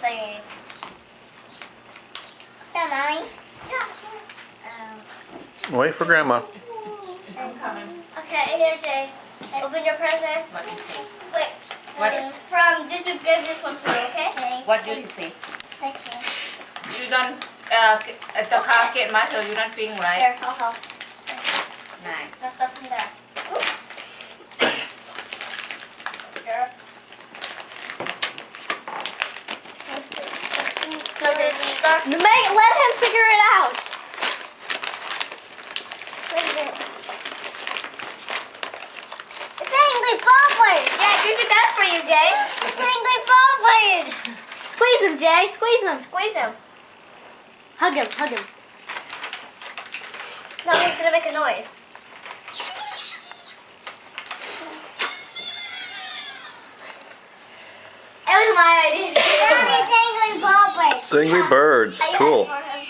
singing. That mine? Yeah, of course. Wait for Grandma. I'm coming. Okay, here, Jay. Open your present. What do you see? Wait. What? It's from, did you give this one to me, okay? Okay. What do you see? Okay. You don't, the car get matter, you don't ping, right? Here, I'll help. Nice. That's stuff from there. Oops. Here. No, Jay, start. Let him figure it out. What is it? It's angry ballblade. Yeah, this is bad for you, Jay. It's angry ballblade. Squeeze him, Jay. Squeeze him. Squeeze him. Hug him. Hug him. No, he's gonna make a noise. It was my idea. It's angry ballblade. It's Angry Birds. I Cool. had more of